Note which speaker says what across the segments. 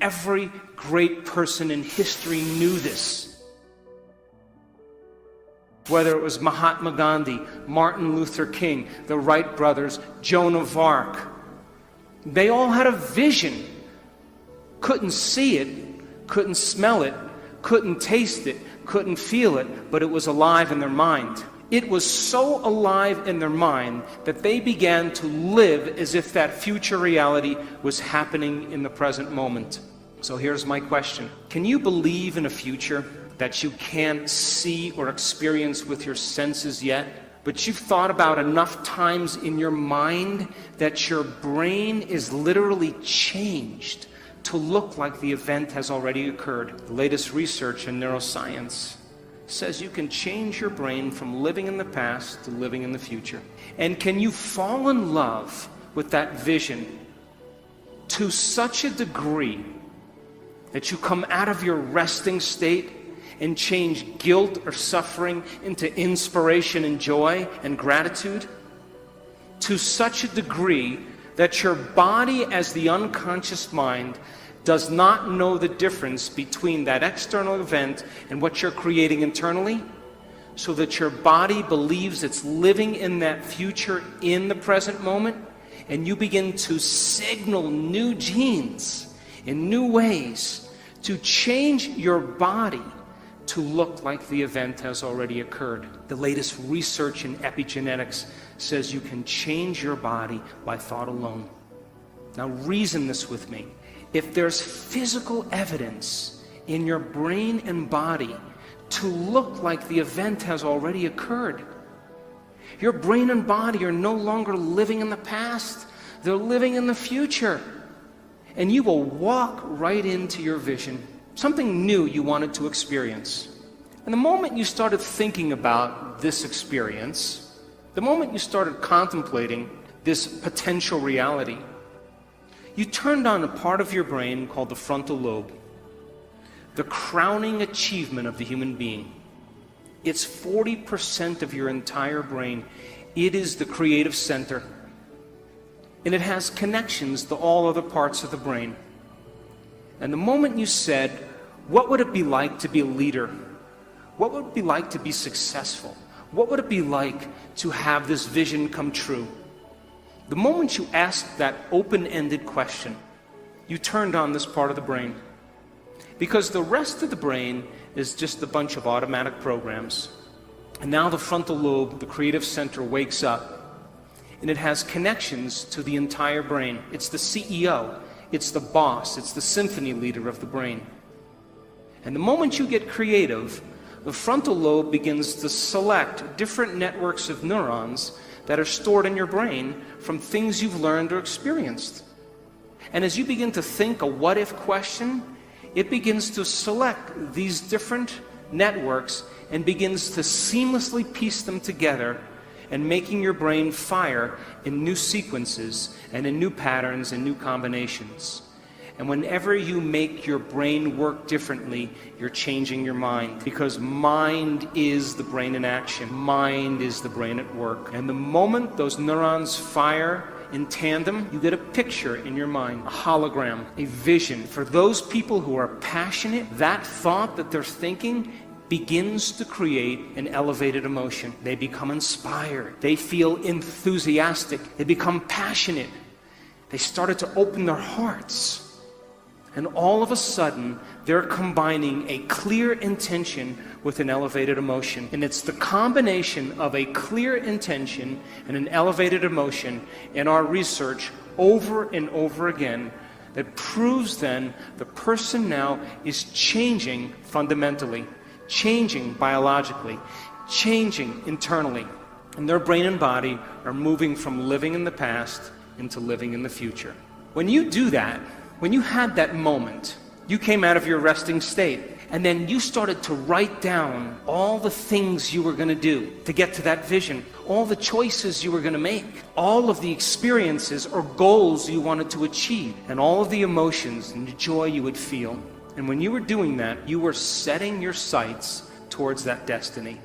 Speaker 1: every great person in history knew this. Whether it was Mahatma Gandhi, Martin Luther King, the Wright brothers, Joan of Arc, they all had a vision. Couldn't see it, couldn't smell it, couldn't taste it, couldn't feel it, but it was alive in their mind. It was so alive in their mind that they began to live as if that future reality was happening in the present moment. So here's my question. Can you believe in a future that you can't see or experience with your senses yet, but you've thought about enough times in your mind that your brain is literally changed to look like the event has already occurred? The latest research in neuroscience says you can change your brain from living in the past to living in the future. And can you fall in love with that vision to such a degree that you come out of your resting state and change guilt or suffering into inspiration and joy and gratitude? To such a degree that your body, as the unconscious mind, does not know the difference between that external event and what you're creating internally, so that your body believes it's living in that future in the present moment, and you begin to signal new genes in new ways to change your body to look like the event has already occurred. The latest research in epigenetics says you can change your body by thought alone. Now reason this with me. If there's physical evidence in your brain and body to look like the event has already occurred, your brain and body are no longer living in the past, they're living in the future. And you will walk right into your vision, something new you wanted to experience. And the moment you started thinking about this experience, the moment you started contemplating this potential reality, you turned on a part of your brain called the frontal lobe, the crowning achievement of the human being. It's 40% of your entire brain. It is the creative center. And it has connections to all other parts of the brain. And the moment you said, what would it be like to be a leader? What would it be like to be successful? What would it be like to have this vision come true? The moment you asked that open-ended question, you turned on this part of the brain. Because the rest of the brain is just a bunch of automatic programs. And now the frontal lobe, the creative center, wakes up. And it has connections to the entire brain. It's the CEO. It's the boss. It's the symphony leader of the brain. And the moment you get creative, the frontal lobe begins to select different networks of neurons that are stored in your brain from things you've learned or experienced. And as you begin to think a what-if question, it begins to select these different networks and begins to seamlessly piece them together, and making your brain fire in new sequences and in new patterns and new combinations. And whenever you make your brain work differently, you're changing your mind. Because mind is the brain in action. Mind is the brain at work. And the moment those neurons fire in tandem, you get a picture in your mind, a hologram, a vision. For those people who are passionate, that thought that they're thinking begins to create an elevated emotion. They become inspired. They feel enthusiastic. They become passionate. They started to open their hearts. And all of a sudden, they're combining a clear intention with an elevated emotion. And it's the combination of a clear intention and an elevated emotion in our research over and over again that proves then the person now is changing fundamentally, changing biologically, changing internally. And their brain and body are moving from living in the past into living in the future. When you do that, when you had that moment, you came out of your resting state, and then you started to write down all the things you were going to do to get to that vision, all the choices you were going to make, all of the experiences or goals you wanted to achieve, and all of the emotions and the joy you would feel. And when you were doing that, you were setting your sights towards that destiny.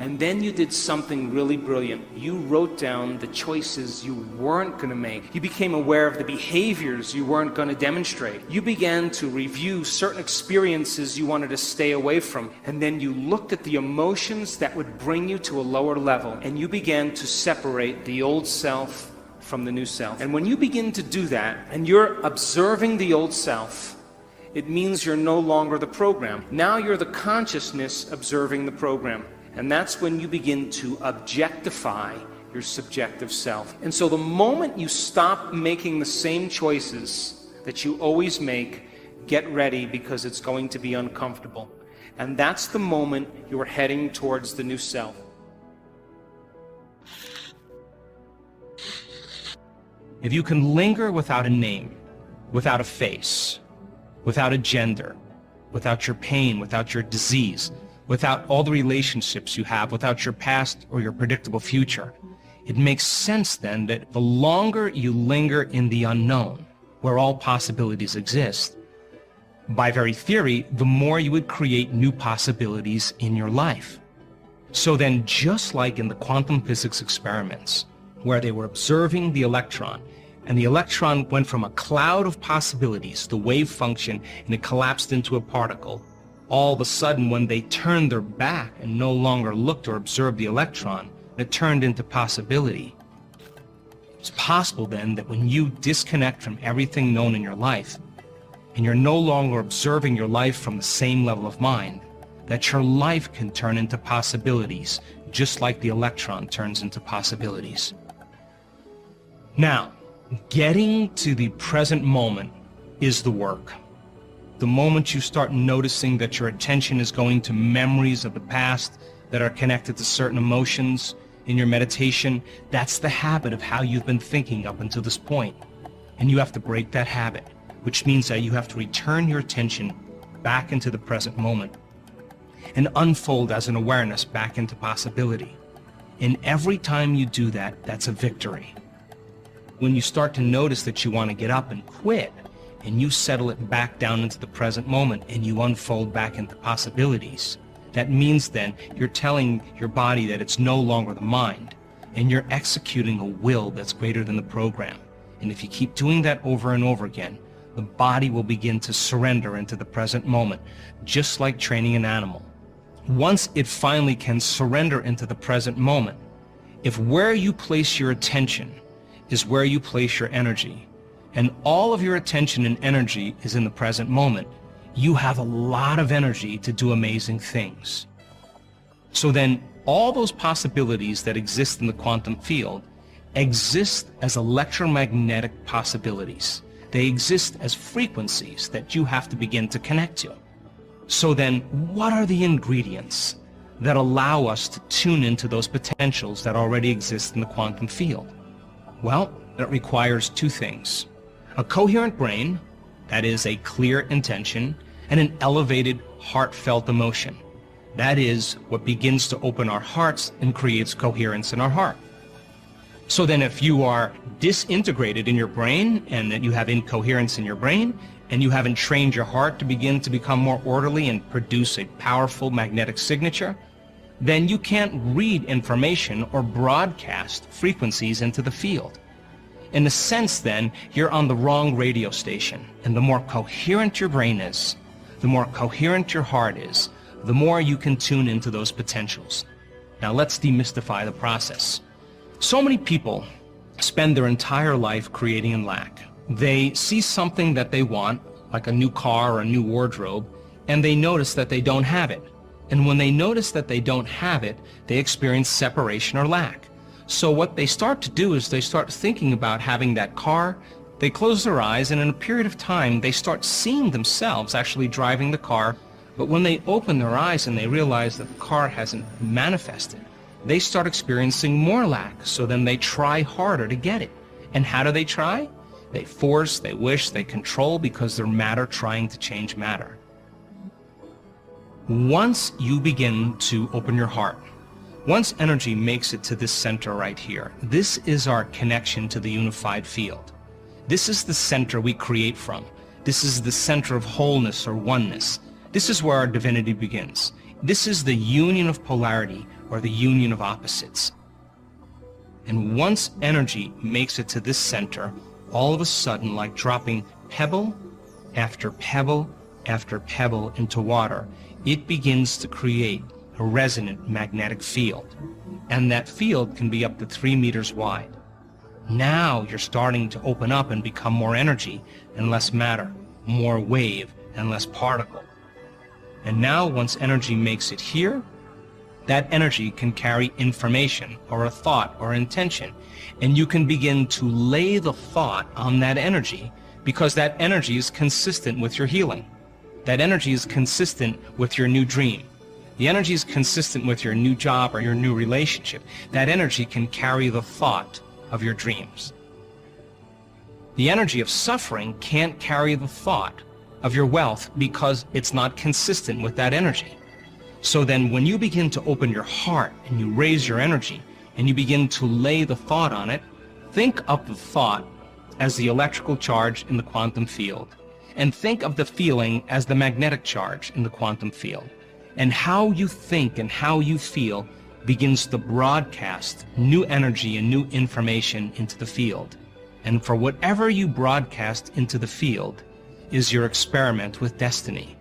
Speaker 1: And then you did something really brilliant. You wrote down the choices you weren't going to make. You became aware of the behaviors you weren't going to demonstrate. You began to review certain experiences you wanted to stay away from. And then you looked at the emotions that would bring you to a lower level. And you began to separate the old self from the new self. And when you begin to do that, and you're observing the old self, it means you're no longer the program. Now you're the consciousness observing the program. And that's when you begin to objectify your subjective self. And so the moment you stop making the same choices that you always make, get ready, because it's going to be uncomfortable. And that's the moment you're heading towards the new self.
Speaker 2: If you can linger without a name, without a face, without a gender, without your pain, without your disease, without all the relationships you have, without your past or your predictable future, it makes sense then that the longer you linger in the unknown, where all possibilities exist, by very theory, the more you would create new possibilities in your life. So then, just like in the quantum physics experiments, where they were observing the electron, and the electron went from a cloud of possibilities, the wave function, and it collapsed into a particle, all of a sudden, when they turned their back and no longer looked or observed the electron, it turned into possibility. It's possible then that when you disconnect from everything known in your life, and you're no longer observing your life from the same level of mind, that your life can turn into possibilities, just like the electron turns into possibilities. Now, getting to the present moment is the work. The moment you start noticing that your attention is going to memories of the past that are connected to certain emotions in your meditation, that's the habit of how you've been thinking up until this point. And you have to break that habit, which means that you have to return your attention back into the present moment and unfold as an awareness back into possibility. And every time you do that, that's a victory. When you start to notice that you want to get up and quit, and you settle it back down into the present moment and you unfold back into possibilities, that means then you're telling your body that it's no longer the mind, and you're executing a will that's greater than the program. And if you keep doing that over and over again, the body will begin to surrender into the present moment, just like training an animal. Once it finally can surrender into the present moment, if where you place your attention is where you place your energy, and all of your attention and energy is in the present moment, you have a lot of energy to do amazing things. So then, all those possibilities that exist in the quantum field exist as electromagnetic possibilities. They exist as frequencies that you have to begin to connect to. So then, what are the ingredients that allow us to tune into those potentials that already exist in the quantum field? Well, it requires two things: a coherent brain, that is a clear intention, and an elevated, heartfelt emotion. That is what begins to open our hearts and creates coherence in our heart. So then if you are disintegrated in your brain, and that you have incoherence in your brain, and you haven't trained your heart to begin to become more orderly and produce a powerful magnetic signature, then you can't read information or broadcast frequencies into the field. In a sense, then, you're on the wrong radio station. And the more coherent your brain is, the more coherent your heart is, the more you can tune into those potentials. Now let's demystify the process. So many people spend their entire life creating in lack. They see something that they want, like a new car or a new wardrobe, and they notice that they don't have it. And when they notice that they don't have it, they experience separation or lack. So what they start to do is they start thinking about having that car. They close their eyes, and in a period of time, they start seeing themselves actually driving the car. But when they open their eyes and they realize that the car hasn't manifested, they start experiencing more lack. So then they try harder to get it. And how do they try? They force, they wish, they control, because they're matter trying to change matter. Once you begin to open your heart, once energy makes it to this center right here, this is our connection to the unified field. This is the center we create from. This is the center of wholeness or oneness. This is where our divinity begins. This is the union of polarity, or the union of opposites. And once energy makes it to this center, all of a sudden, like dropping pebble after pebble after pebble into water, it begins to create a resonant magnetic field. And that field can be up to 3 meters wide. Now you're starting to open up and become more energy and less matter, more wave and less particle. And now once energy makes it here, that energy can carry information or a thought or intention, and you can begin to lay the thought on that energy because that energy is consistent with your healing. That energy is consistent with your new dream. The energy is consistent with your new job or your new relationship. That energy can carry the thought of your dreams. The energy of suffering can't carry the thought of your wealth because it's not consistent with that energy. So then when you begin to open your heart and you raise your energy and you begin to lay the thought on it, think of the thought as the electrical charge in the quantum field, and think of the feeling as the magnetic charge in the quantum field. And how you think and how you feel begins to broadcast new energy and new information into the field. And for whatever you broadcast into the field is your experiment with destiny.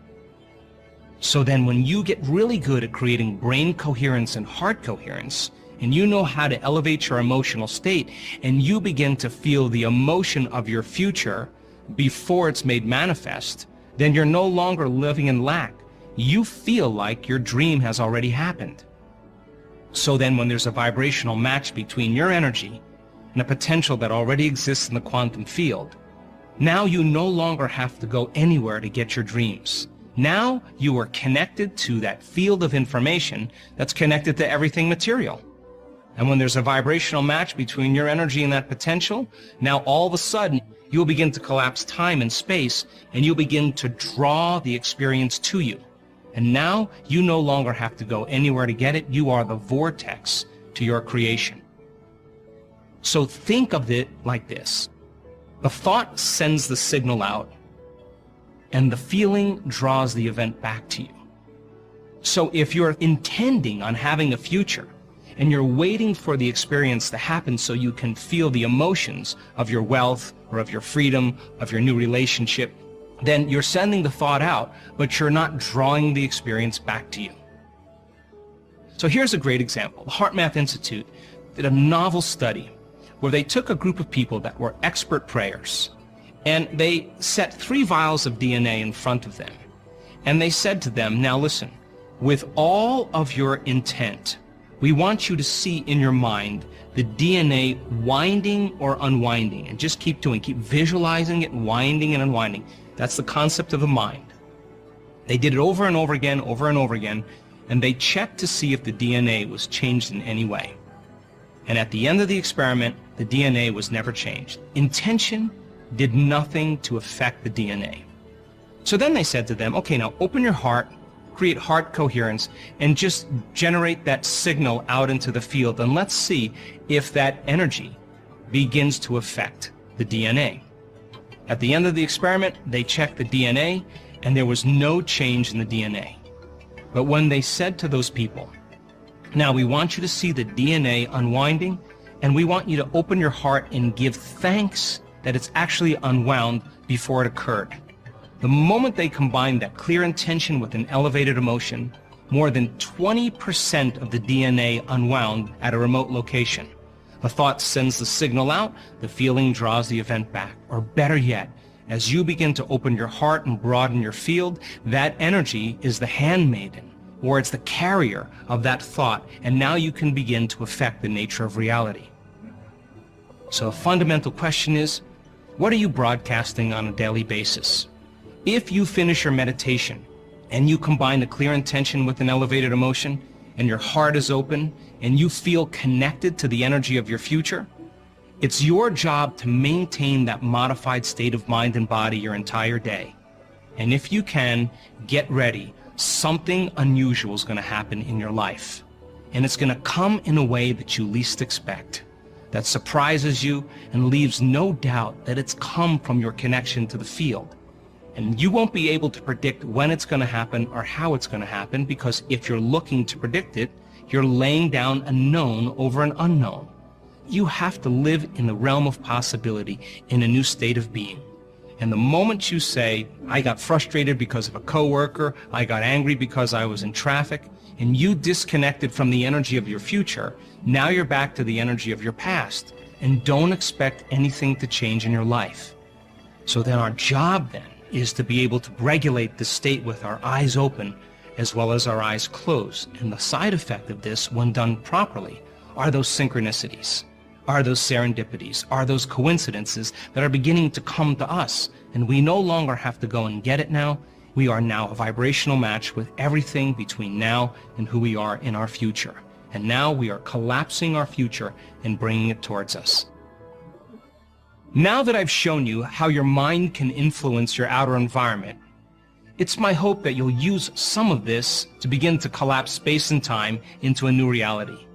Speaker 2: So then when you get really good at creating brain coherence and heart coherence, and you know how to elevate your emotional state, and you begin to feel the emotion of your future before it's made manifest, then you're no longer living in lack. You feel like your dream has already happened. So then when there's a vibrational match between your energy and a potential that already exists in the quantum field, now you no longer have to go anywhere to get your dreams. Now you are connected to that field of information that's connected to everything material. And when there's a vibrational match between your energy and that potential, now all of a sudden you'll begin to collapse time and space, and you'll begin to draw the experience to you. And now you no longer have to go anywhere to get it. You are the vortex to your creation. So think of it like this. The thought sends the signal out, and the feeling draws the event back to you. So if you're intending on having a future, and you're waiting for the experience to happen so you can feel the emotions of your wealth or of your freedom, of your new relationship, then you're sending the thought out, but you're not drawing the experience back to you. So here's a great example. The HeartMath Institute did a novel study where they took a group of people that were expert prayers, and they set 3 vials of DNA in front of them. And they said to them, now listen, with all of your intent, we want you to see in your mind the DNA winding or unwinding, and just keep visualizing it winding and unwinding. That's the concept of the mind. They did it over and over again, and they checked to see if the DNA was changed in any way. And at the end of the experiment, the DNA was never changed. Intention did nothing to affect the DNA. So then they said to them, okay, now open your heart, create heart coherence, and just generate that signal out into the field, and let's see if that energy begins to affect the DNA. At the end of the experiment, they checked the DNA, and there was no change in the DNA. But when they said to those people, now we want you to see the DNA unwinding, and we want you to open your heart and give thanks that it's actually unwound before it occurred. The moment they combined that clear intention with an elevated emotion, more than 20% of the DNA unwound at a remote location. The thought sends the signal out, the feeling draws the event back. Or better yet, as you begin to open your heart and broaden your field, that energy is the handmaiden, or it's the carrier of that thought, and now you can begin to affect the nature of reality. So a fundamental question is, what are you broadcasting on a daily basis? If you finish your meditation and you combine a clear intention with an elevated emotion, and your heart is open, and you feel connected to the energy of your future, it's your job to maintain that modified state of mind and body your entire day. And if you can, get ready. Something unusual is going to happen in your life. And it's going to come in a way that you least expect, that surprises you and leaves no doubt that it's come from your connection to the field. And you won't be able to predict when it's going to happen or how it's going to happen, because if you're looking to predict it, You're laying down a known over an unknown. You have to live in the realm of possibility, in a new state of being. And the moment you say, I got frustrated because of a coworker, I got angry because I was in traffic, and you disconnected from the energy of your future, now you're back to the energy of your past, and don't expect anything to change in your life. So then our job then is to be able to regulate the state with our eyes open as well as our eyes closed. And the side effect of this, when done properly, are those synchronicities, are those serendipities, are those coincidences that are beginning to come to us. And we no longer have to go and get it now. We are now a vibrational match with everything between now and who we are in our future. And now we are collapsing our future and bringing it towards us. Now that I've shown you how your mind can influence your outer environment, it's my hope that you'll use some of this to begin to collapse space and time into a new reality.